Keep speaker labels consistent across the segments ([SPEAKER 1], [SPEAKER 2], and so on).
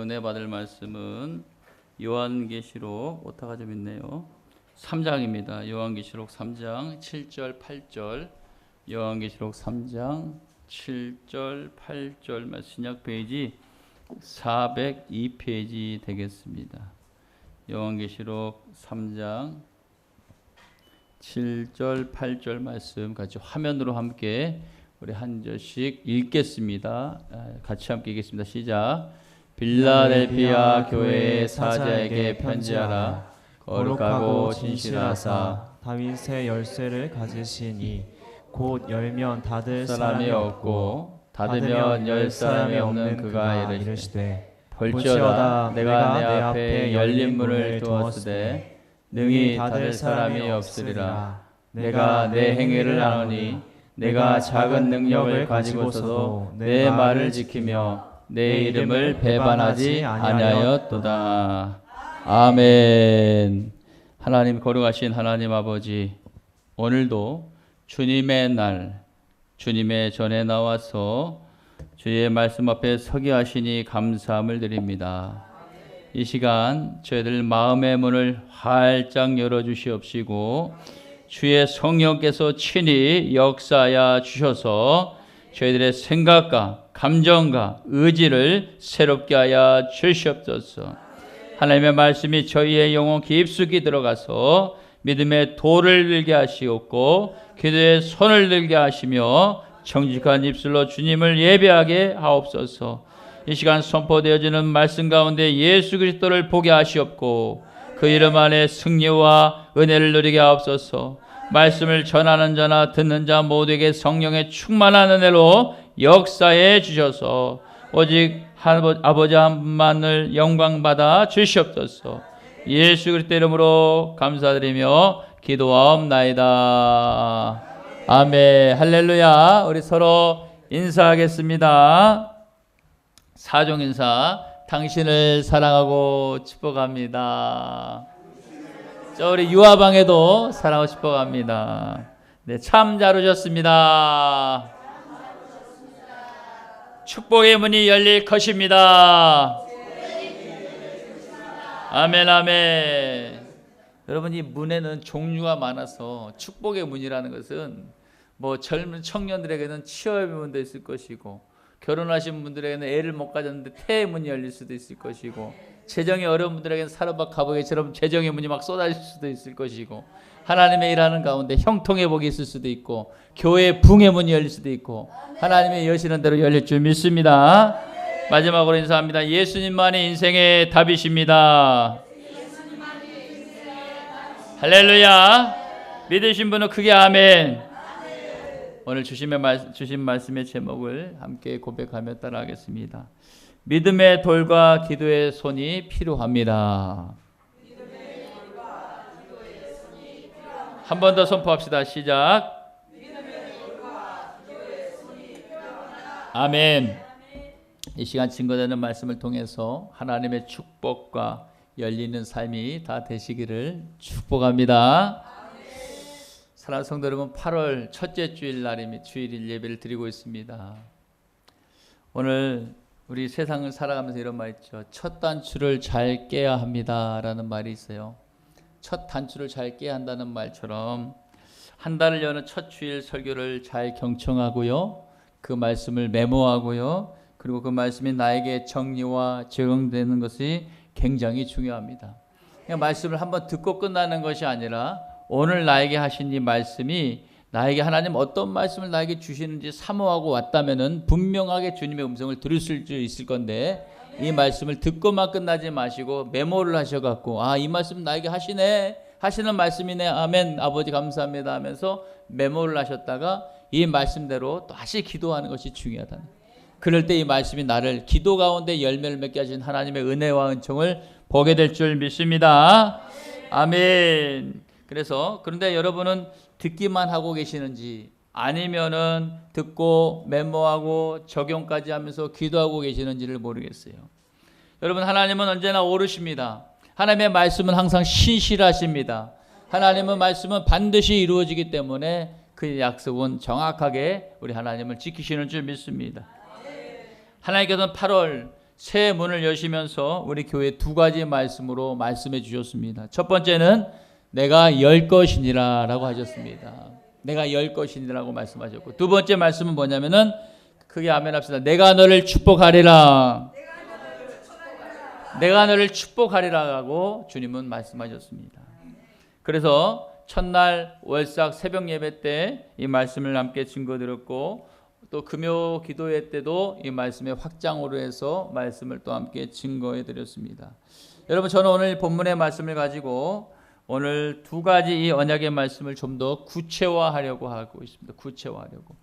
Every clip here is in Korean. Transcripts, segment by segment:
[SPEAKER 1] 은혜 받을 말씀은 요한계시록 오타가 좀 있네요. 3장입니다. 요한계시록 3장 7절 8절. 요한계시록 3장 7절 8절 신약 페이지 402페이지 되겠습니다. 요한계시록 3장 7절 8절 말씀 같이 화면으로 함께 우리 한 절씩 읽겠습니다. 같이 함께 읽겠습니다. 시작. 빌라델피아 교회의 사자에게 편지하라. 거룩하고 진실하사
[SPEAKER 2] 다윗의 열쇠를 가지시니 곧 열면 닫을
[SPEAKER 1] 사람이 없고 닫으면 열 사람이 없는 그가 이르시되 볼지어다 내가 내 앞에 열린 문을 두었으되 능히 닫을 사람이 없으리라. 내가 내 행위를 아노니 내가 작은 능력을 가지고서도 내 말을 지키며 내 이름을 배반하지 아니하였도다. 아멘. 하나님 거룩하신 하나님 아버지, 오늘도 주님의 날, 주님의 전에 나와서 주의 말씀 앞에 서게 하시니 감사함을 드립니다. 이 시간 저희들 마음의 문을 활짝 열어주시옵시고 주의 성령께서 친히 역사하여 주셔서 저희들의 생각과 감정과 의지를 새롭게 하여 주시옵소서. 하나님의 말씀이 저희의 영혼 깊숙이 들어가서 믿음의 돌을 들게 하시옵고 기도의 손을 들게 하시며 정직한 입술로 주님을 예배하게 하옵소서. 이 시간 선포되어지는 말씀 가운데 예수 그리스도를 보게 하시옵고 그 이름 안에 승리와 은혜를 누리게 하옵소서. 말씀을 전하는 자나 듣는 자 모두에게 성령의 충만한 은혜로 역사해 주셔서 오직 아버지 한 분만을 영광받아 주시옵소서. 예수 그리스도 이름으로 감사드리며 기도하옵나이다. 아멘. 할렐루야. 우리 서로 인사하겠습니다. 사종 인사. 당신을 사랑하고 축복합니다. 저 우리 유아방에도 사랑하고 축복합니다. 네, 참 잘 오셨습니다. 축복의 문이 열릴 것입니다. 아멘, 아멘. 여러분, 이 문에는 종류가 많아서 축복의 문이라는 것은 뭐 젊은 청년들에게는 취업의 문도 있을 것이고, 결혼하신 분들에게는 애를 못 가졌는데 태의 문이 열릴 수도 있을 것이고, 재정이 어려운 분들에게는 사르밧 가보기처럼 재정의 문이 막 쏟아질 수도 있을 것이고, 하나님의 일하는 가운데 형통의 복이 있을 수도 있고, 교회의 붕의 문이 열릴 수도 있고, 하나님의 여시는 대로 열릴 줄 믿습니다. 마지막으로 인사합니다. 예수님만이 인생의 답이십니다. 할렐루야. 믿으신 분은 크게 아멘. 오늘 주신 말씀의 제목을 함께 고백하며 따라하겠습니다. 믿음의 돌과 기도의 손이 필요합니다. 한 번 더 선포합시다. 시작. 아멘. 이 시간 증거되는 말씀을 통해서 하나님의 축복과 열리는 삶이 다 되시기를 축복합니다. 사랑하는 성도 여러분, 8월 첫째 주일 날입니다. 주일 예배를 드리고 있습니다. 오늘 우리 세상을 살아가면서 이런 말 있죠. 첫 단추를 잘 깨야 합니다라는 말이 있어요. 첫 단추를 잘 깨야 한다는 말처럼 한 달을 여는 첫 주일 설교를 잘 경청하고요. 그 말씀을 메모하고요. 그리고 그 말씀이 나에게 정리와 적용되는 것이 굉장히 중요합니다. 그냥 말씀을 한번 듣고 끝나는 것이 아니라 오늘 나에게 하신 이 말씀이 나에게 하나님 어떤 말씀을 나에게 주시는지 사모하고 왔다면은 분명하게 주님의 음성을 들을 수 있을 건데, 이 말씀을 듣고만 끝나지 마시고 메모를 하셔갖고 이 말씀 나에게 하시는 말씀이네. 아멘. 아버지 감사합니다 하면서 메모를 하셨다가 이 말씀대로 또 다시 기도하는 것이 중요하다는. 그럴 때 이 말씀이 나를 기도 가운데 열매를 맺게 하신 하나님의 은혜와 은총을 보게 될 줄 믿습니다. 아멘. 그런데 여러분은 듣기만 하고 계시는지 아니면은 듣고 메모하고 적용까지 하면서 기도하고 계시는지를 모르겠어요. 여러분, 하나님은 언제나 오르십니다. 하나님의 말씀은 항상 신실하십니다. 하나님의 말씀은 반드시 이루어지기 때문에 그 약속은 정확하게 우리 하나님을 지키시는 줄 믿습니다. 하나님께서는 8월 새 문을 여시면서 우리 교회 두 가지 말씀으로 말씀해 주셨습니다. 첫 번째는 내가 열 것이니라 라고 하셨습니다. 내가 열 것이니라고 말씀하셨고, 두 번째 말씀은 뭐냐면은 크게 아멘 합시다. 내가 너를 축복하리라. 내가 너를 축복하리라고 주님은 말씀하셨습니다. 그래서 첫날 월삭 새벽 예배 때 이 말씀을 함께 증거드렸고, 또 금요 기도회 때도 이 말씀의 확장으로 해서 말씀을 또 함께 증거해 드렸습니다. 여러분, 저는 오늘 본문의 말씀을 가지고 오늘 두 가지 이 언약의 말씀을 좀 더 구체화하려고 하고 있습니다. 구체화하려고.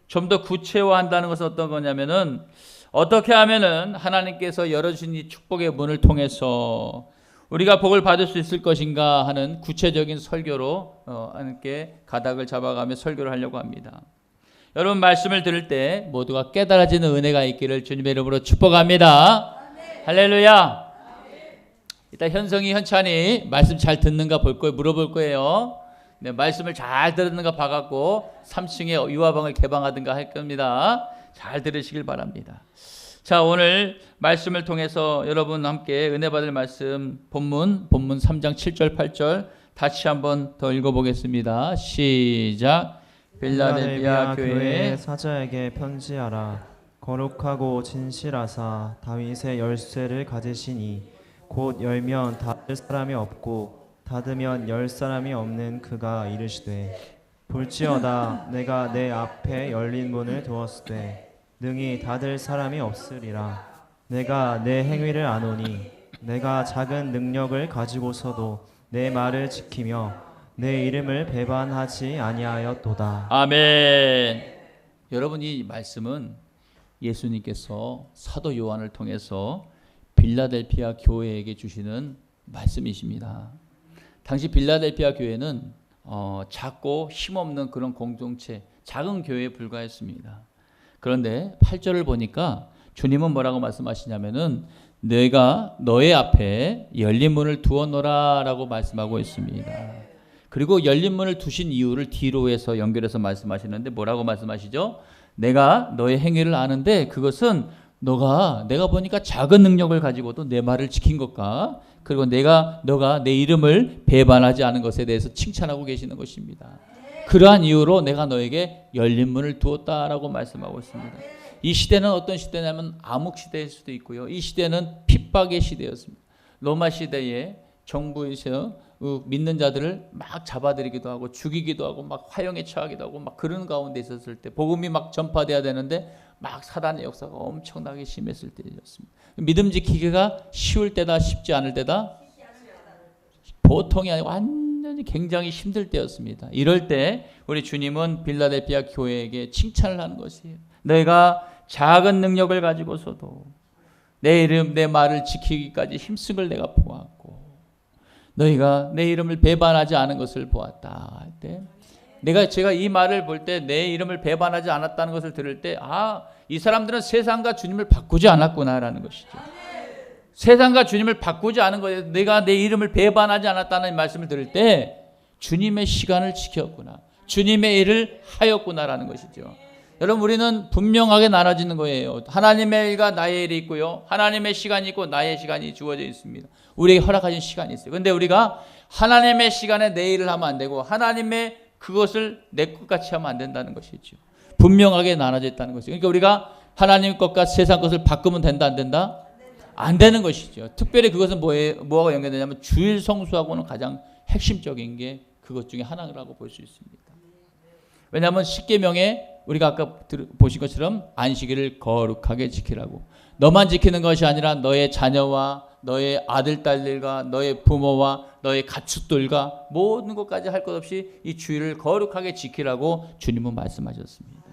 [SPEAKER 1] 좀 더 구체화한다는 것은 어떤 거냐면은, 어떻게 하면은 하나님께서 열어주신 이 축복의 문을 통해서 우리가 복을 받을 수 있을 것인가 하는 구체적인 설교로 함께 가닥을 잡아가며 설교를 하려고 합니다. 여러분, 말씀을 들을 때 모두가 깨달아지는 은혜가 있기를 주님의 이름으로 축복합니다. 아멘. 할렐루야. 아멘. 이따 현성이, 현찬이 말씀 잘 듣는가 물어볼 거예요. 네, 말씀을 잘 들었는가 봐갖고 3층에 유아방을 개방하든가 할 겁니다. 잘 들으시길 바랍니다. 자, 오늘 말씀을 통해서 여러분 함께 은혜 받을 말씀 본문 3장 7절 8절 다시 한번 더 읽어보겠습니다. 시작. 빌라델비아 교회의
[SPEAKER 2] 사자에게 편지하라. 거룩하고 진실하사 다윗의 열쇠를 가지시니 곧 열면 닫을 사람이 없고 닫으면 열 사람이 없는 그가 이르시되, 볼지어다 내가 내 앞에 열린 문을 두었으되 능히 닫을 사람이 없으리라. 내가 내 행위를 아노니 내가 작은 능력을 가지고서도 내 말을 지키며 내 이름을 배반하지 아니하였도다.
[SPEAKER 1] 아멘. 여러분, 이 말씀은 예수님께서 사도 요한을 통해서 빌라델피아 교회에게 주시는 말씀이십니다. 당시 빌라델피아 교회는 작고 힘없는 그런 공동체, 작은 교회에 불과했습니다. 그런데 8절을 보니까 주님은 뭐라고 말씀하시냐면은 내가 너의 앞에 열린 문을 두어놓으라 라고 말씀하고 있습니다. 그리고 열린 문을 두신 이유를 뒤로 해서 연결해서 말씀하시는데 뭐라고 말씀하시죠? 내가 너의 행위를 아는데 그것은 내가 보니까 작은 능력을 가지고도 내 말을 지킨 것과, 그리고 너가 내 이름을 배반하지 않은 것에 대해서 칭찬하고 계시는 것입니다. 그러한 이유로 내가 너에게 열린 문을 두었다라고 말씀하고 있습니다. 이 시대는 어떤 시대냐면 암흑 시대일 수도 있고요. 이 시대는 핍박의 시대였습니다. 로마 시대에 정부에서 믿는 자들을 막 잡아들이기도 하고 죽이기도 하고 막 화형에 처하기도 하고 막 그런 가운데 있었을 때, 복음이 막 전파돼야 되는데 막 사단의 역사가 엄청나게 심했을 때였습니다. 믿음 지키기가 쉬울 때다 쉽지 않을 때다 보통이 아니고 완전히 굉장히 힘들 때였습니다. 이럴 때 우리 주님은 빌라델피아 교회에게 칭찬을 하는 것이에요. 너희가 작은 능력을 가지고서도 내 이름, 내 말을 지키기까지 힘쓰을 내가 보았고, 너희가 내 이름을 배반하지 않은 것을 보았다 할 때, 제가 이 말을 볼 때 내 이름을 배반하지 않았다는 것을 들을 때, 이 사람들은 세상과 주님을 바꾸지 않았구나라는 것이죠. 세상과 주님을 바꾸지 않은 거예요. 내가 내 이름을 배반하지 않았다는 말씀을 들을 때 주님의 시간을 지켰구나, 주님의 일을 하였구나라는 것이죠. 여러분, 우리는 분명하게 나눠지는 거예요. 하나님의 일과 나의 일이 있고요, 하나님의 시간이 있고 나의 시간이 주어져 있습니다. 우리에게 허락하신 시간이 있어요. 그런데 우리가 하나님의 시간에 내 일을 하면 안 되고 하나님의 그것을 내 것같이 하면 안 된다는 것이죠. 분명하게 나눠져 있다는 것이죠. 그러니까 우리가 하나님 것과 세상 것을 바꾸면 된다 안 된다? 안 되는 것이죠. 특별히 그것은 뭐가 연결되냐면 주일 성수하고는 가장 핵심적인 게 그것 중에 하나라고 볼 수 있습니다. 왜냐하면 십계명에 우리가 아까 보신 것처럼 안식일을 거룩하게 지키라고, 너만 지키는 것이 아니라 너의 자녀와 너의 아들, 딸들과 너의 부모와 너의 가축들과 모든 것까지 할 것 없이 이 주일을 거룩하게 지키라고 주님은 말씀하셨습니다.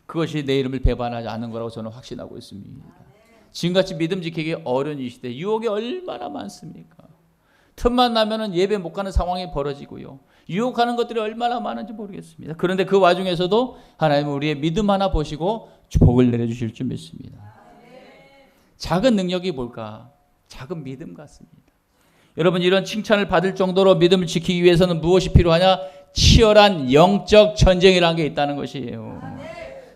[SPEAKER 1] 그것이 내 이름을 배반하지 않는 거라고 저는 확신하고 있습니다. 지금같이 믿음 지키기 어려운 이 시대, 유혹이 얼마나 많습니까? 틈만 나면은 예배 못 가는 상황이 벌어지고요, 유혹하는 것들이 얼마나 많은지 모르겠습니다. 그런데 그 와중에서도 하나님은 우리의 믿음 하나 보시고 복을 내려주실 줄 믿습니다. 작은 능력이 뭘까? 작은 믿음 같습니다. 여러분, 이런 칭찬을 받을 정도로 믿음을 지키기 위해서는 무엇이 필요하냐? 치열한 영적 전쟁이라는 게 있다는 것이에요.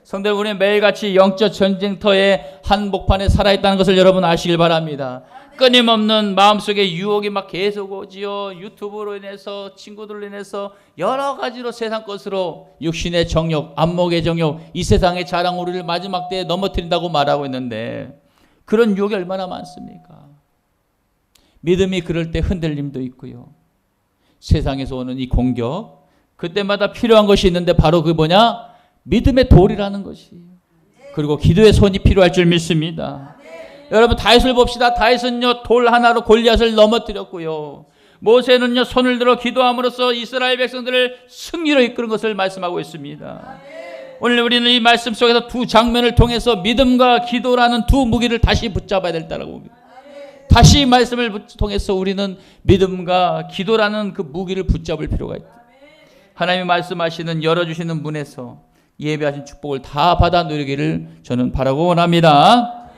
[SPEAKER 1] 성도 여러분, 우리 매일같이 영적 전쟁터의 한복판에 살아있다는 것을 여러분 아시길 바랍니다. 끊임없는 마음속에 유혹이 막 계속 오지요. 유튜브로 인해서, 친구들로 인해서 여러 가지로 세상 것으로 육신의 정욕, 안목의 정욕, 이 세상의 자랑 우리를 마지막 때에 넘어뜨린다고 말하고 있는데 그런 유혹이 얼마나 많습니까? 믿음이 그럴 때 흔들림도 있고요. 세상에서 오는 이 공격, 그때마다 필요한 것이 있는데 바로 그게 뭐냐? 믿음의 돌이라는 것이에요. 그리고 기도의 손이 필요할 줄 믿습니다. 여러분, 다윗을 봅시다. 다윗은요, 돌 하나로 골리앗을 넘어뜨렸고요. 모세는요, 손을 들어 기도함으로써 이스라엘 백성들을 승리로 이끄는 것을 말씀하고 있습니다. 오늘 우리는 이 말씀 속에서 두 장면을 통해서 믿음과 기도라는 두 무기를 다시 붙잡아야 된다고 봅니다. 다시 이 말씀을 통해서 우리는 믿음과 기도라는 그 무기를 붙잡을 필요가 있다. 하나님이 말씀하시는, 열어주시는 문에서 예배하신 축복을 다 받아 누리기를 저는 바라고 원합니다.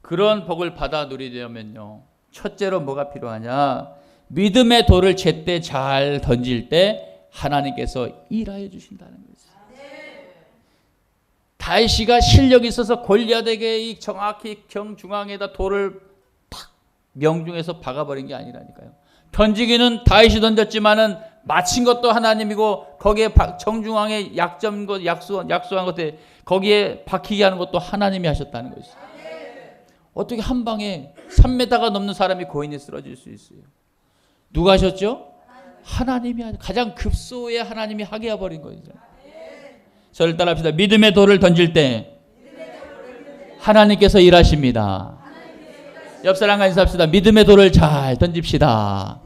[SPEAKER 1] 그런 복을 받아 누리려면요, 첫째로 뭐가 필요하냐? 믿음의 돌을 제때 잘 던질 때 하나님께서 일하여 주신다는 거죠. 다윗이가 실력이 있어서 골리앗에게 정확히 경중앙에다 돌을 팍 명중해서 박아버린 게 아니라니까요. 던지기는 다윗이 던졌지만은 맞힌 것도 하나님이고, 거기에 정중앙에 약소한 것에 거기에 박히게 하는 것도 하나님이 하셨다는 것이죠. 어떻게 한 방에 3m가 넘는 사람이 고인이 쓰러질 수 있어요? 누가 하셨죠? 하나님이 가장 급소에 하나님이 하게 해버린 거죠. 저를 따라합시다. 믿음의 돌을 던질 때 하나님께서 일하십니다. 옆 사람과 인사합시다. 믿음의 돌을 잘 던집시다.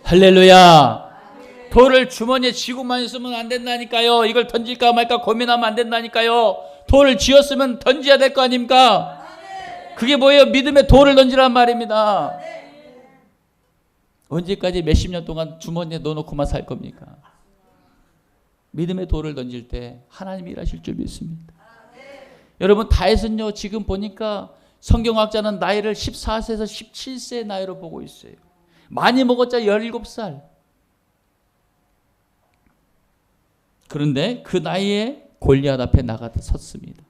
[SPEAKER 1] 할렐루야. 돌을 주머니에 쥐고만 있으면 안 된다니까요. 이걸 던질까 말까 고민하면 안 된다니까요. 돌을 쥐었으면 던져야 될 거 아닙니까? 그게 뭐예요? 믿음의 돌을 던지란 말입니다. 언제까지 몇십 년 동안 주머니에 넣어놓고만 살 겁니까? 믿음의 돌을 던질 때 하나님이 일하실 줄 믿습니다. 여러분, 다윗은요, 지금 보니까 성경학자는 나이를 14세에서 17세 나이로 보고 있어요. 많이 먹었자 17살. 그런데 그 나이에 골리앗 앞에 나가 섰습니다.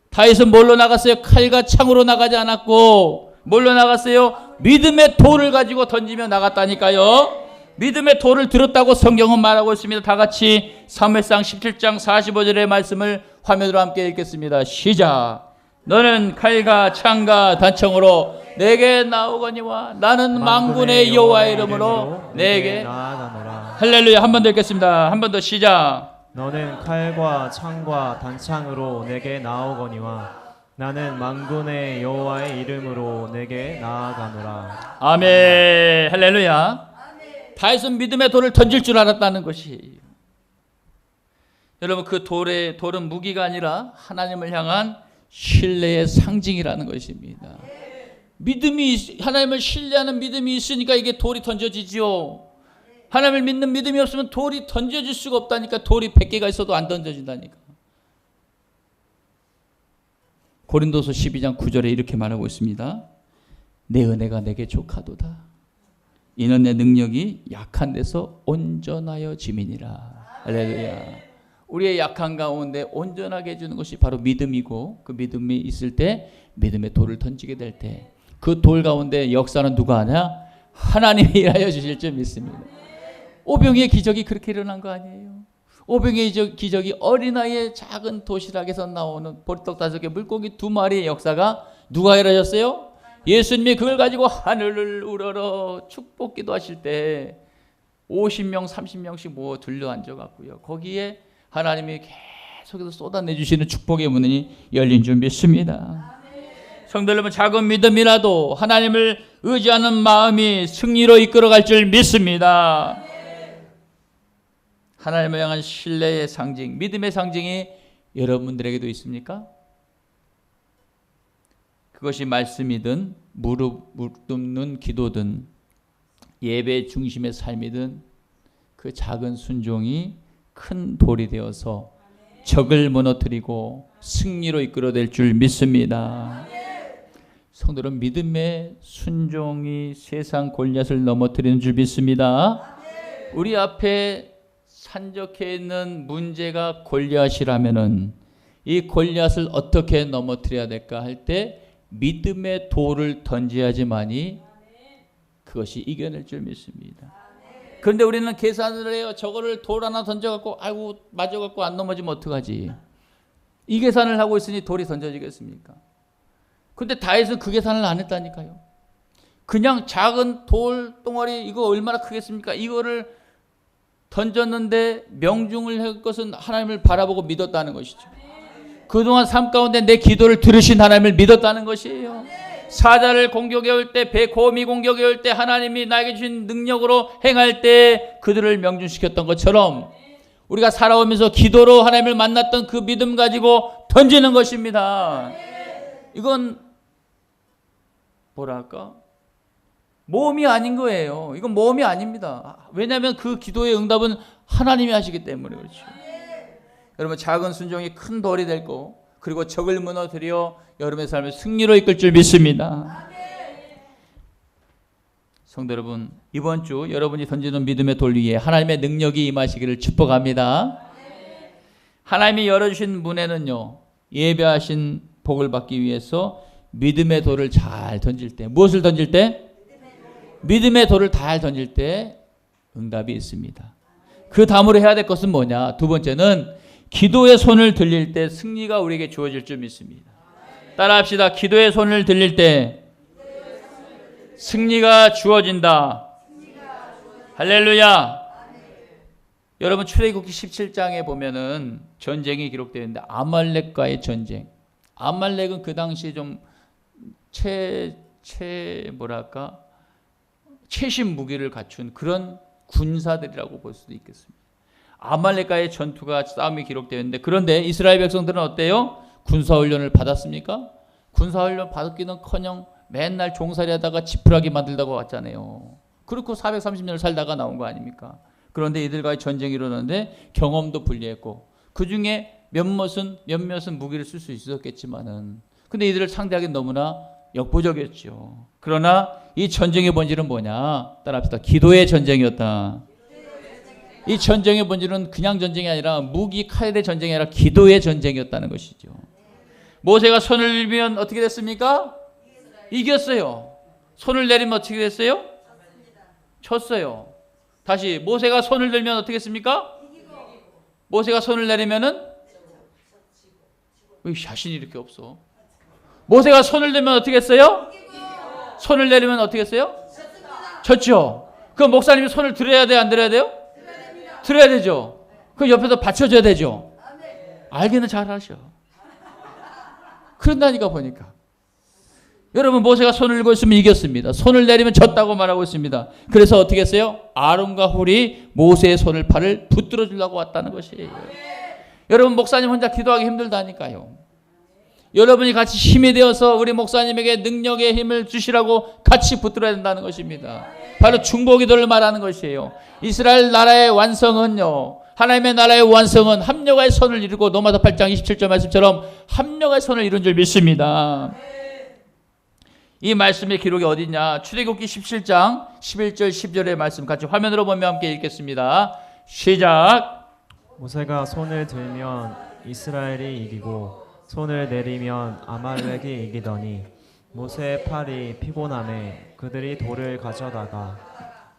[SPEAKER 1] 다윗은 뭘로 나갔어요? 칼과 창으로 나가지 않았고 뭘로 나갔어요? 믿음의 돌을 가지고 던지며 나갔다니까요. 믿음의 돌을 들었다고 성경은 말하고 있습니다. 다 같이 사무엘상 17장 45절의 말씀을 화면으로 함께 읽겠습니다. 시작. 너는 칼과 창과 단청으로 내게 나오거니와 나는 만군의 여호와의 이름으로 내게
[SPEAKER 2] 나아가노라.
[SPEAKER 1] 할렐루야. 한 번 더 읽겠습니다. 한 번 더 시작.
[SPEAKER 2] 너는 칼과 창과 단창으로 내게 나오거니와 나는 만군의 여호와의 이름으로 내게 나아가노라.
[SPEAKER 1] 아멘. 할렐루야. 다윗은 믿음의 돌을 던질 줄 알았다는 것이, 여러분, 그 돌은 무기가 아니라 하나님을 향한 신뢰의 상징이라는 것입니다. 믿음이, 하나님을 신뢰하는 믿음이 있으니까 이게 돌이 던져지지요. 하나님을 믿는 믿음이 없으면 돌이 던져질 수가 없다니까. 돌이 100개가 있어도 안 던져진다니까. 고린도서 12장 9절에 이렇게 말하고 있습니다. 내 은혜가 내게 족하도다. 이는 내 능력이 약한 데서 온전하여 짐이니라. 할렐루야. 우리의 약한 가운데 온전하게 해주는 것이 바로 믿음이고, 그 믿음이 있을 때 믿음의 돌을 던지게 될 때 그 돌 가운데 역사는 누가 하냐? 하나님이 일하여 주실 줄 믿습니다. 오병이의 기적이 그렇게 일어난 거 아니에요? 오병이의 기적이 어린아이의 작은 도시락에서 나오는 보리떡 5개, 물고기 2마리의 역사가 누가 일하셨어요? 예수님이 그걸 가지고 하늘을 우러러 축복 기도하실 때 50명 30명씩 모아 둘러앉아갖고요, 거기에 하나님이 계속해서 쏟아내주시는 축복의 문이 열린 줄 믿습니다. 성도 여러분, 작은 믿음이라도 하나님을 의지하는 마음이 승리로 이끌어갈 줄 믿습니다. 하나님을 향한 신뢰의 상징, 믿음의 상징이 여러분들에게도 있습니까? 그것이 말씀이든 무릎 꿇는 기도든 예배 중심의 삶이든 그 작은 순종이 큰 돌이 되어서 적을 무너뜨리고 승리로 이끌어낼 줄 믿습니다. 성도는 믿음의 순종이 세상 골리앗을 넘어뜨리는 줄 믿습니다. 우리 앞에 산적해 있는 문제가 골리앗이라면은 이 골리앗을 어떻게 넘어뜨려야 될까 할 때 믿음의 돌을 던져야지만이 그것이 이겨낼 줄 믿습니다. 그런데 우리는 계산을 해요. 저거를 돌 하나 던져갖고 아이고 맞아갖고 안 넘어지면 어떡하지? 이 계산을 하고 있으니 돌이 던져지겠습니까? 근데 다윗은 그 계산을 안 했다니까요. 그냥 작은 돌 덩어리 이거 얼마나 크겠습니까? 이거를 던졌는데 명중을 할 것은 하나님을 바라보고 믿었다는 것이죠. 그동안 삶 가운데 내 기도를 들으신 하나님을 믿었다는 것이에요. 사자를 공격해 올 때, 곰이 공격해 올 때 하나님이 나에게 주신 능력으로 행할 때 그들을 명중시켰던 것처럼 우리가 살아오면서 기도로 하나님을 만났던 그 믿음 가지고 던지는 것입니다. 이건 뭐랄까? 모험이 아닌 거예요. 이건 모험이 아닙니다. 왜냐하면 그 기도의 응답은 하나님이 하시기 때문에 그렇죠. 여러분 작은 순종이 큰 돌이 될 거, 그리고 적을 무너뜨려 여러분의 삶을 승리로 이끌 줄 믿습니다. 성도 여러분, 이번 주 여러분이 던지는 믿음의 돌 위에 하나님의 능력이 임하시기를 축복합니다. 하나님이 열어주신 문에는요, 예배하신 복을 받기 위해서 믿음의 돌을 잘 던질 때, 무엇을 던질 때? 믿음의 돌을 잘 던질 때 응답이 있습니다. 그 다음으로 해야 될 것은 뭐냐? 두 번째는 기도의 손을 들릴 때 승리가 우리에게 주어질 줄 믿습니다. 따라합시다. 기도의 손을 들릴 때 승리가 주어진다. 할렐루야. 여러분 출애굽기 17장에 보면은 전쟁이 기록되어 있는데 아말렉과의 전쟁. 아말렉은 그 당시 좀 최신 무기를 갖춘 그런 군사들이라고 볼 수도 있겠습니다. 아말렉과의 전투가 싸움이 기록되어 있는데, 그런데 이스라엘 백성들은 어때요? 군사훈련을 받았습니까? 군사훈련 받았기는커녕 맨날 종살이 하다가 지푸라기 만들다가 왔잖아요. 그렇고 430년을 살다가 나온 거 아닙니까? 그런데 이들과의 전쟁이 일어났는데 경험도 불리했고 그 중에 몇몇은 무기를 쓸 수 있었겠지만은, 근데 이들을 상대하기 너무나 역부족이었죠. 그러나 이 전쟁의 본질은 뭐냐? 따라합시다. 기도의 전쟁이었다. 이 전쟁의 본질은 그냥 전쟁이 아니라 무기 칼의 전쟁이 아니라 기도의 전쟁이었다는 것이죠. 모세가 손을 들면 어떻게 됐습니까? 이겼어요. 손을 내리면 어떻게 됐어요? 졌어요. 다시 모세가 손을 들면 어떻게 했습니까? 모세가 손을 내리면은 왜 자신이 이렇게 없어? 모세가 손을 들면 어떻게 했어요? 손을 내리면 어떻게 했어요? 졌죠. 그럼 목사님이 손을 들어야 돼, 안 들어야 돼요? 들어야 되죠. 그럼 옆에서 받쳐줘야 되죠. 알기는 잘 하셔. 그런다니까 보니까. 여러분 모세가 손을 들고 있으면 이겼습니다. 손을 내리면 졌다고 말하고 있습니다. 그래서 어떻게 했어요? 아론과 훌이 모세의 손을 팔을 붙들어 주려고 왔다는 것이에요. 여러분 목사님 혼자 기도하기 힘들다니까요. 여러분이 같이 힘이 되어서 우리 목사님에게 능력의 힘을 주시라고 같이 붙들어야 된다는 것입니다. 바로 중보기도를 말하는 것이에요. 이스라엘 나라의 완성은요, 하나님의 나라의 완성은 합력의 선을 이루고 로마서 8장 27절 말씀처럼 합력의 선을 이룬 줄 믿습니다. 이 말씀의 기록이 어디냐? 출애굽기 17장 11절 10절의 말씀 같이 화면으로 보며 함께 읽겠습니다. 시작.
[SPEAKER 2] 모세가 손을 들면 이스라엘이 이기고 손을 내리면 아말렉이 이기더니 모세의 팔이 피곤함에 그들이 돌을 가져다가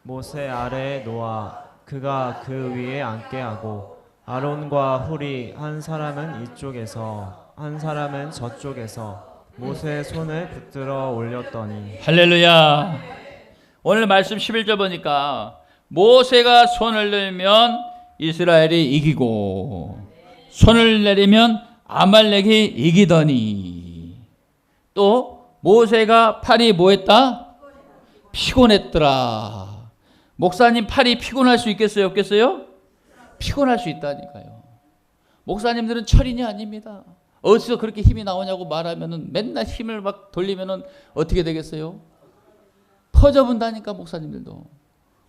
[SPEAKER 2] 모세 아래에 놓아 그가 그 위에 앉게 하고 아론과 훌이 한 사람은 이쪽에서 한 사람은 저쪽에서 모세의 손을 붙들어 올렸더니.
[SPEAKER 1] 할렐루야. 오늘 말씀 11절 보니까 모세가 손을 들면 이스라엘이 이기고 손을 내리면 아말렉이 이기더니, 또 모세가 팔이 뭐했다? 피곤했더라. 목사님 팔이 피곤할 수 있겠어요? 없겠어요? 피곤할 수 있다니까요. 목사님들은 철인이 아닙니다. 어디서 그렇게 힘이 나오냐고 말하면은 맨날 힘을 막 돌리면은 어떻게 되겠어요? 퍼져본다니까 목사님들도.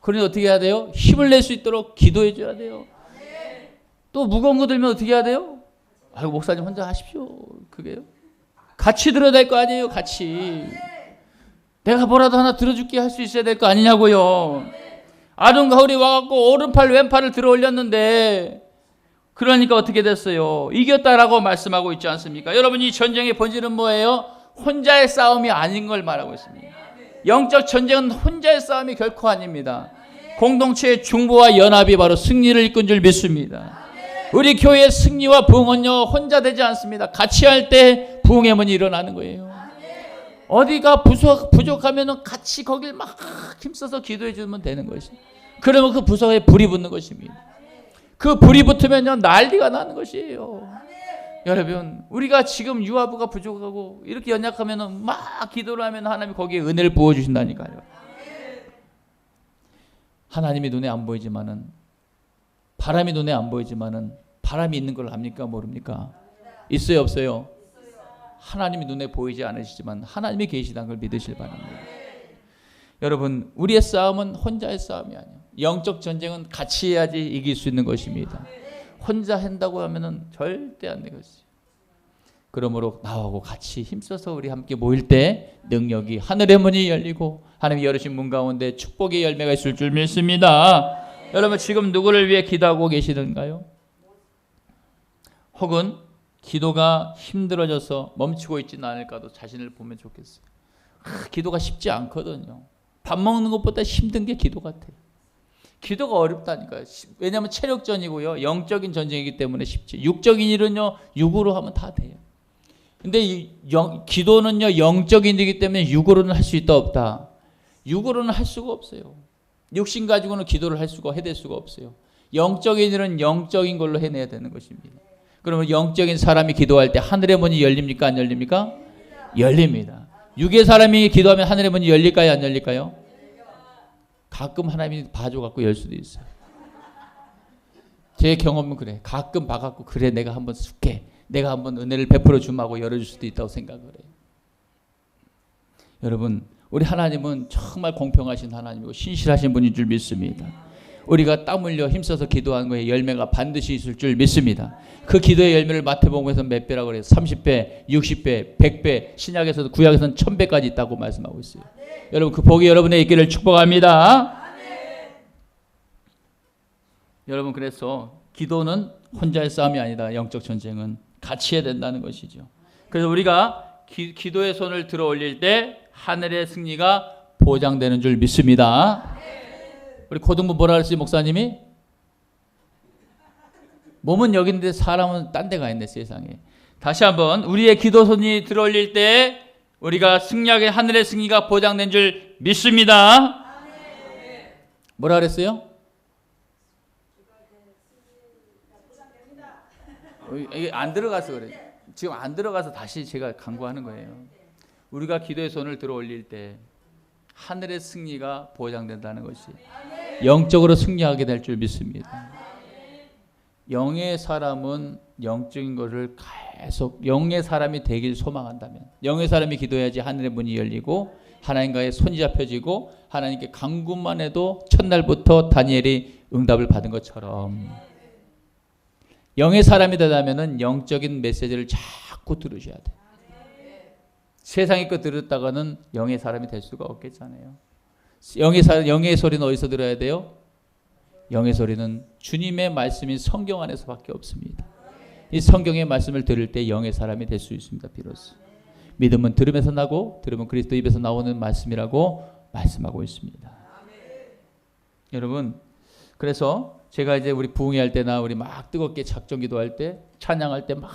[SPEAKER 1] 그러니 어떻게 해야 돼요? 힘을 낼 수 있도록 기도해 줘야 돼요. 또 무거운 거 들면 어떻게 해야 돼요? 아이고 목사님 혼자 하십시오. 그게요? 같이 들어야 될 거 아니에요. 같이. 내가 뭐라도 하나 들어줄게 할 수 있어야 될 거 아니냐고요. 아론 가울이 와갖고 오른팔 왼팔을 들어 올렸는데 그러니까 어떻게 됐어요? 이겼다라고 말씀하고 있지 않습니까? 여러분, 이 전쟁의 본질은 뭐예요? 혼자의 싸움이 아닌 걸 말하고 있습니다. 영적 전쟁은 혼자의 싸움이 결코 아닙니다. 공동체의 중보와 연합이 바로 승리를 이끈 줄 믿습니다. 우리 교회의 승리와 부흥은요, 혼자 되지 않습니다. 같이 할 때 부흥의 문이 일어나는 거예요. 어디가 부족하면 같이 거길 막 힘써서 기도해 주면 되는 것이. 그러면 그 부서에 불이 붙는 것입니다. 그 불이 붙으면요, 난리가 나는 것이에요. 여러분, 우리가 지금 유아부가 부족하고 이렇게 연약하면 막 기도를 하면 하나님이 거기에 은혜를 부어주신다니까요. 하나님이 눈에 안 보이지만은, 바람이 눈에 안 보이지만은 바람이 있는 걸 압니까 모릅니까? 있어요 없어요? 하나님이 눈에 보이지 않으시지만 하나님이 계시다는 걸 믿으실 바랍니다. 여러분, 우리의 싸움은 혼자의 싸움이 아니에요. 영적 전쟁은 같이 해야지 이길 수 있는 것입니다. 혼자 한다고 하면은 절대 안 되겠어요. 그러므로 나하고 같이 힘써서 우리 함께 모일 때 능력이, 하늘의 문이 열리고 하나님이 열으신 문 가운데 축복의 열매가 있을 줄 믿습니다. 여러분, 지금 누구를 위해 기도하고 계시던가요? 혹은 기도가 힘들어져서 멈추고 있지는 않을까도 자신을 보면 좋겠어요. 기도가 쉽지 않거든요. 밥 먹는 것보다 힘든 게 기도 같아요. 기도가 어렵다니까요. 왜냐하면 체력전이고요, 영적인 전쟁이기 때문에 쉽지. 육적인 일은요, 육으로 하면 다 돼요. 근데 기도는요, 영적인 일이기 때문에 육으로는 할 수 있다 없다. 육으로는 할 수가 없어요. 육신 가지고는 기도를 해낼 수가 없어요. 영적인 일은 영적인 걸로 해내야 되는 것입니다. 그러면 영적인 사람이 기도할 때 하늘의 문이 열립니까 안 열립니까? 열립니다. 육의 사람이 기도하면 하늘의 문이 열릴까요 안 열릴까요? 가끔 하나님이 봐줘갖고 열 수도 있어요. 제 경험은 그래. 가끔 봐갖고 그래, 내가 한번 쓸게, 내가 한번 은혜를 베풀어 주마고 열어줄 수도 있다고 생각을 해요. 여러분, 우리 하나님은 정말 공평하신 하나님이고 신실하신 분인 줄 믿습니다. 우리가 땀 흘려 힘써서 기도하는 거에 열매가 반드시 있을 줄 믿습니다. 그 기도의 열매를 마태복음에서 몇 배라고 그래요? 30배, 60배, 100배, 신약에서도 구약에서는 1000배까지 있다고 말씀하고 있어요. 여러분, 그 복이 여러분의 있기를 축복합니다. 여러분, 그래서 기도는 혼자의 싸움이 아니다. 영적 전쟁은 같이 해야 된다는 것이죠. 그래서 우리가 기도의 손을 들어 올릴 때 하늘의 승리가 보장되는 줄 믿습니다. 우리 고등부 뭐라 그랬어요, 목사님이? 몸은 여기 있는데 사람은 딴 데 가 있네, 세상에. 다시 한번, 우리의 기도 손이 들어 올릴 때 우리가 승리하게 하늘의 승리가 보장된 줄 믿습니다. 뭐라 그랬어요? 이게 안 들어가서 그래. 지금 안 들어가서 다시 제가 강구하는 거예요. 우리가 기도의 손을 들어 올릴 때 하늘의 승리가 보장된다는 것이 영적으로 승리하게 될 줄 믿습니다. 영의 사람은 영적인 것을 계속 영의 사람이 되길 소망한다면, 영의 사람이 기도해야지 하늘의 문이 열리고 하나님과의 손이 잡혀지고 하나님께 간구만 해도 첫날부터 다니엘이 응답을 받은 것처럼 영의 사람이 되려면 영적인 메시지를 자꾸 들으셔야 돼요. 세상의 거 들었다가는 영의 사람이 될 수가 없겠잖아요. 영의 소리는 어디서 들어야 돼요? 영의 소리는 주님의 말씀인 성경 안에서밖에 없습니다. 이 성경의 말씀을 들을 때 영의 사람이 될 수 있습니다. 비로소. 믿음은 들음에서 나고 들음은 그리스도 입에서 나오는 말씀이라고 말씀하고 있습니다. 여러분, 그래서 제가 이제 우리 부흥회 할 때나 우리 막 뜨겁게 작정 기도할 때, 찬양할 때 막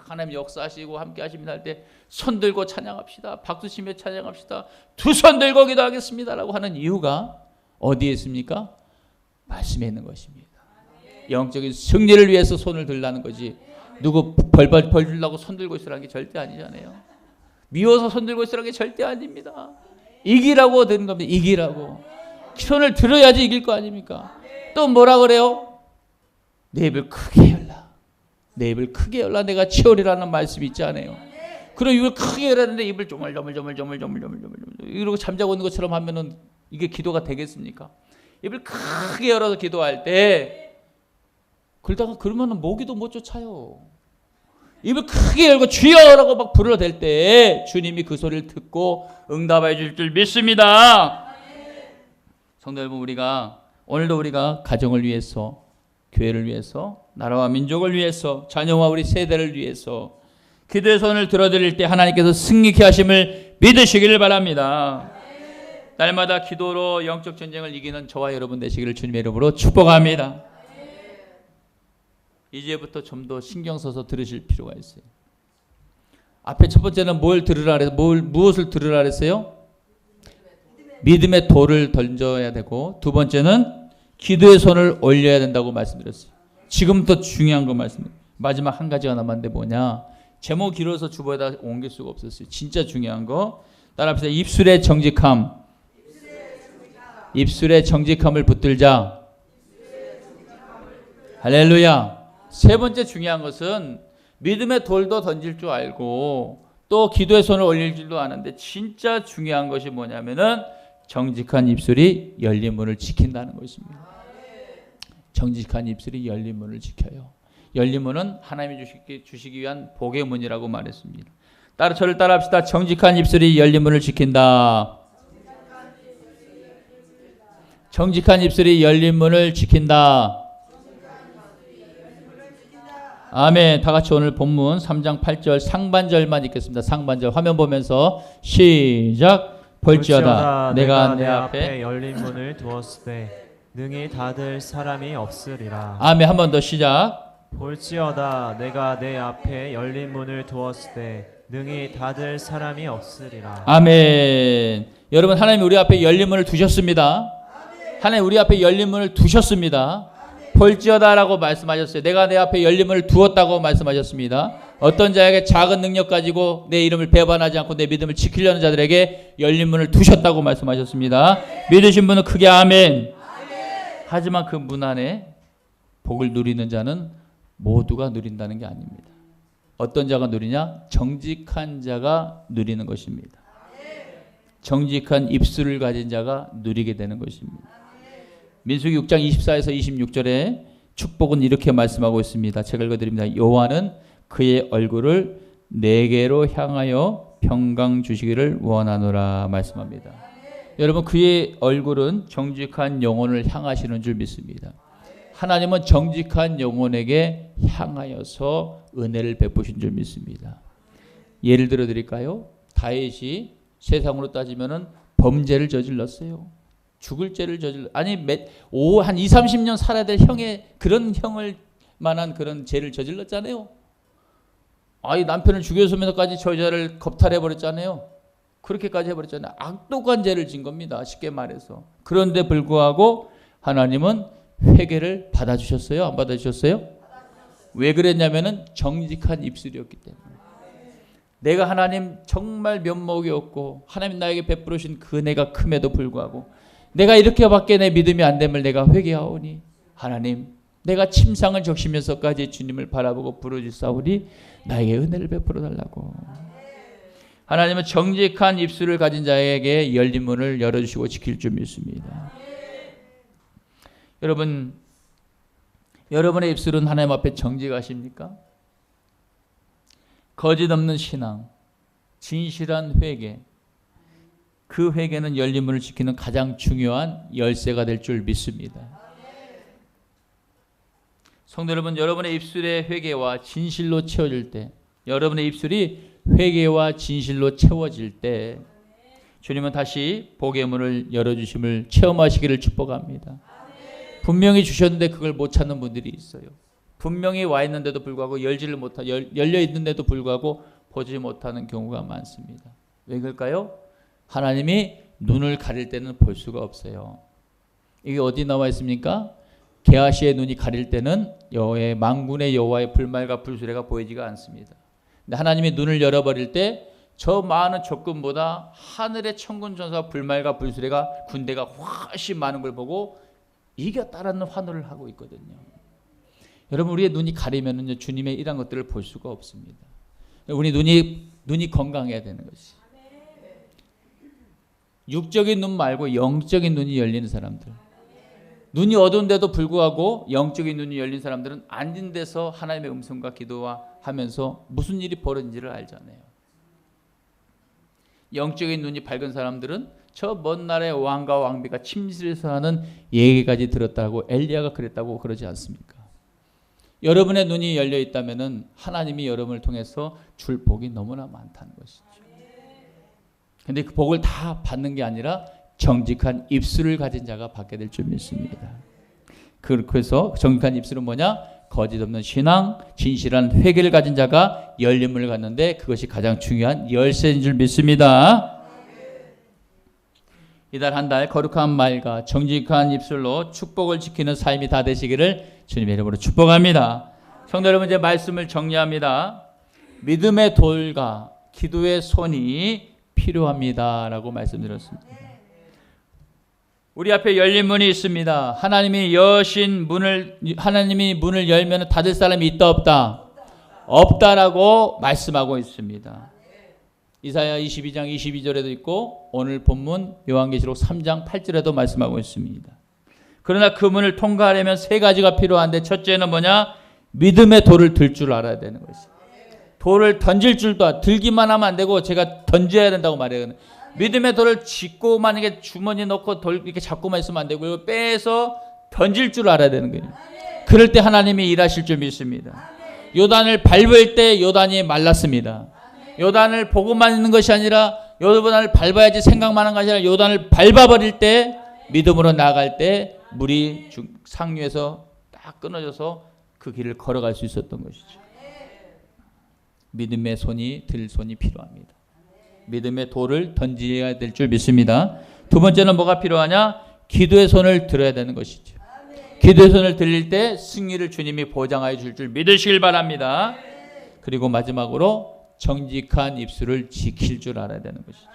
[SPEAKER 1] 하나님 역사하시고 함께 하십니다 할 때 손 들고 찬양합시다, 박수 치며 찬양합시다, 두 손 들고 기도하겠습니다라고 하는 이유가 어디에 있습니까? 말씀에 있는 것입니다. 영적인 승리를 위해서 손을 들라는 거지, 누구 벌 주려고 손 들고 있으라는 게 절대 아니잖아요. 미워서 손 들고 있으라는 게 절대 아닙니다. 이기라고 드는 겁니다. 이기라고. 손을 들어야지 이길 거 아닙니까? 또 뭐라 그래요? 내 입을 크게 열라. 내 입을 크게 열라. 내가 치우리라는 말씀이 있지 않아요? 그럼 입을 크게 열었는데 입을 조물조물조물 이러고 잠자고 있는 것처럼 하면은 이게 기도가 되겠습니까? 입을 크게 열어서 기도할 때 그러다가 그러면은 모기도 못 쫓아요. 입을 크게 열고 주여라고 막 불러댈 때 주님이 그 소리를 듣고 응답해 줄 줄 믿습니다. 성도 여러분, 우리가 오늘도 우리가 가정을 위해서, 교회를 위해서, 나라와 민족을 위해서, 자녀와 우리 세대를 위해서 기도의 손을 들어드릴 때 하나님께서 승리케 하심을 믿으시기를 바랍니다. 날마다 기도로 영적 전쟁을 이기는 저와 여러분 되시기를 주님의 이름으로 축복합니다. 이제부터 좀 더 신경 써서 들으실 필요가 있어요. 앞에 첫 번째는 뭘 들으라 그랬어요? 무엇을 들으라 그랬어요? 믿음의 돌을 던져야 되고, 두 번째는 기도의 손을 올려야 된다고 말씀드렸어요. 지금부터 중요한 거 말씀드려요. 마지막 한 가지가 남았는데 뭐냐? 제목 길어서 주보에다 옮길 수가 없었어요. 진짜 중요한 거 따라합시다. 입술의 정직함. 입술의 정직함을 붙들자. 할렐루야. 세 번째 중요한 것은 믿음의 돌도 던질 줄 알고 또 기도의 손을 올릴 줄도 아는데, 진짜 중요한 것이 뭐냐면은 정직한 입술이 열린 문을 지킨다는 것입니다. 정직한 입술이 열린 문을 지켜요. 열린 문은 하나님이 주시기 위한 복의 문이라고 말했습니다. 저를 따라합시다. 정직한 입술이 열린 문을 지킨다. 정직한 입술이 열린 문을 지킨다. 아멘. 다 같이 오늘 본문 3장 8절 상반절만 읽겠습니다. 상반절 화면 보면서 시작. 볼지어다 내가 내 앞에
[SPEAKER 2] 열린 문을 두었을 때 능히 닫을 사람이 없으리라.
[SPEAKER 1] 아멘. 한 번 더 시작.
[SPEAKER 2] 볼지어다 내가 내 앞에 열린 문을 두었을 때 능히 닫을 사람이 없으리라.
[SPEAKER 1] 아멘. 여러분, 하나님 우리 앞에 열린 문을 두셨습니다. 하나님 우리 앞에 열린 문을 두셨습니다. 볼지어다라고 말씀하셨어요. 내가 내 앞에 열린 문을 두었다고 말씀하셨습니다. 어떤 자에게 작은 능력 가지고 내 이름을 배반하지 않고 내 믿음을 지키려는 자들에게 열린 문을 두셨다고 말씀하셨습니다. 믿으신 분은 크게 아멘. 하지만 그 문 안에 복을 누리는 자는 모두가 누린다는 게 아닙니다. 어떤 자가 누리냐? 정직한 자가 누리는 것입니다. 정직한 입술을 가진 자가 누리게 되는 것입니다. 민수기 6장 24에서 26절에 축복은 이렇게 말씀하고 있습니다. 제가 읽어드립니다. 여호와는 그의 얼굴을 내게로 향하여 평강 주시기를 원하노라 말씀합니다. 여러분, 그의 얼굴은 정직한 영혼을 향하시는 줄 믿습니다. 하나님은 정직한 영혼에게 향하여서 은혜를 베푸신 줄 믿습니다. 예를 들어 드릴까요? 다윗이 세상으로 따지면은 범죄를 저질렀어요. 죽을 죄를 한 2, 30년 살아야 될 그런 형을 만한 그런 죄를 저질렀잖아요. 남편을 죽여서면서까지 저 여자를 겁탈해 버렸잖아요. 그렇게까지 해버렸잖아요. 악독한 죄를 진 겁니다. 쉽게 말해서. 그런데 불구하고 하나님은 회개를 받아주셨어요? 안 받아주셨어요? 왜 그랬냐면은 정직한 입술이었기 때문에. 내가 하나님 정말 면목이 없고 하나님 나에게 베풀으신 그 은혜가 큼에도 불구하고 내가 이렇게밖에 내 믿음이 안 됨을 내가 회개하오니 하나님, 내가 침상을 적시면서까지 주님을 바라보고 부르짖사오니 나에게 은혜를 베풀어 달라고. 하나님은 정직한 입술을 가진 자에게 열린 문을 열어주시고 지킬 줄 믿습니다. 여러분, 여러분의 입술은 하나님 앞에 정직하십니까? 거짓 없는 신앙, 진실한 회개, 그 회개는 열린 문을 지키는 가장 중요한 열쇠가 될 줄 믿습니다. 성도 여러분, 여러분의 입술의 회개와 진실로 채워질 때, 여러분의 입술이 회개와 진실로 채워질 때 주님은 다시 복의 문을 열어주심을 체험하시기를 축복합니다. 분명히 주셨는데 그걸 못 찾는 분들이 있어요. 분명히 와 있는데도 불구하고 열려 있는데도 불구하고 보지 못하는 경우가 많습니다. 왜 그럴까요? 하나님이 눈을 가릴 때는 볼 수가 없어요. 이게 어디 나와 있습니까? 게하시의 눈이 가릴 때는 만군의 여호와의 불말과 불수레가 보이지가 않습니다. 근데 하나님이 눈을 열어버릴 때 저 많은 적군보다 하늘의 천군 천사와 불말과 불수레가 군대가 훨씬 많은 걸 보고 이겼다라는 환호를 하고 있거든요. 여러분, 우리의 눈이 가리면은 주님의 이런 것들을 볼 수가 없습니다. 우리 눈이 건강해야 되는 것이. 육적인 눈 말고 영적인 눈이 열리는 사람들. 눈이 어두운데도 불구하고 영적인 눈이 열린 사람들은 앉은 데서 하나님의 음성과 기도하면서 무슨 일이 벌어진지를 알잖아요. 영적인 눈이 밝은 사람들은 저 먼 나라의 왕과 왕비가 침실에서 하는 얘기까지 들었다고 엘리야가 그랬다고 그러지 않습니까? 여러분의 눈이 열려 있다면은 하나님이 여러분을 통해서 줄 복이 너무나 많다는 것이죠. 근데 그 복을 다 받는 게 아니라 정직한 입술을 가진 자가 받게 될 줄 믿습니다. 그래서 정직한 입술은 뭐냐? 거짓 없는 신앙, 진실한 회개를 가진 자가 열림을 갖는데 그것이 가장 중요한 열쇠인 줄 믿습니다. 이달 한 달 거룩한 말과 정직한 입술로 축복을 지키는 삶이 다 되시기를 주님의 이름으로 축복합니다. 성도 여러분, 이제 말씀을 정리합니다. 믿음의 돌과 기도의 손이 필요합니다라고 말씀드렸습니다. 우리 앞에 열린 문이 있습니다. 하나님이 문을 열면 닫을 사람이 있다 없다? 없다라고 말씀하고 있습니다. 이사야 22장 22절에도 있고 오늘 본문 요한계시록 3장 8절에도 말씀하고 있습니다. 그러나 그 문을 통과하려면 세 가지가 필요한데 첫째는 뭐냐? 믿음의 돌을 들 줄 알아야 되는 것이죠. 돌을 던질 줄도 들기만 하면 안 되고 제가 던져야 된다고 말해요. 믿음의 돌을 짚고 만약에 주머니에 넣고 돌 이렇게 잡고만 있으면 안 되고 빼서 던질 줄 알아야 되는 거예요. 그럴 때 하나님이 일하실 줄 믿습니다. 요단을 밟을 때 요단이 말랐습니다. 요단을 보고만 있는 것이 아니라 요단을 밟아야지 생각만 한 것이 아니라 요단을 밟아버릴 때 믿음으로 나아갈 때 물이 상류에서 딱 끊어져서 그 길을 걸어갈 수 있었던 것이죠. 믿음의 들 손이 필요합니다. 믿음의 돌을 던져야 될 줄 믿습니다. 두 번째는 뭐가 필요하냐? 기도의 손을 들어야 되는 것이죠. 기도의 손을 들릴 때 승리를 주님이 보장하여 줄 줄 믿으시길 바랍니다. 그리고 마지막으로 정직한 입술을 지킬 줄 알아야 되는 것이죠.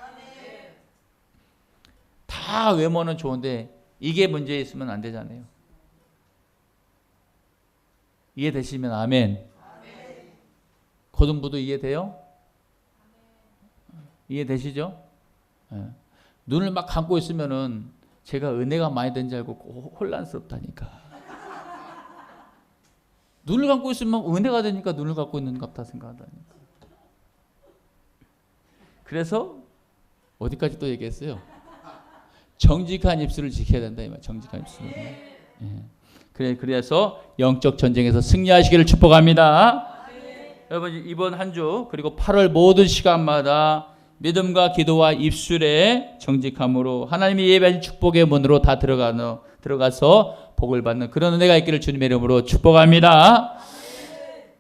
[SPEAKER 1] 다 외모는 좋은데 이게 문제 있으면 안 되잖아요. 이해되시면 아멘. 고등부도 이해돼요? 이해되시죠? 네. 눈을 막 감고 있으면은 제가 은혜가 많이 된 줄 알고 혼란스럽다니까. 눈을 감고 있으면 은혜가 되니까 눈을 감고 있는 것 같다 생각한다니까. 그래서 어디까지 또 얘기했어요? 정직한 입술을 지켜야 된다 이 말. 정직한 입술. 네. 그래서 영적 전쟁에서 승리하시기를 축복합니다. 여러분 이번 한 주 그리고 8월 모든 시간마다 믿음과 기도와 입술의 정직함으로 하나님이 예배하신 축복의 문으로 다 들어가서 복을 받는 그런 은혜가 있기를 주님의 이름으로 축복합니다.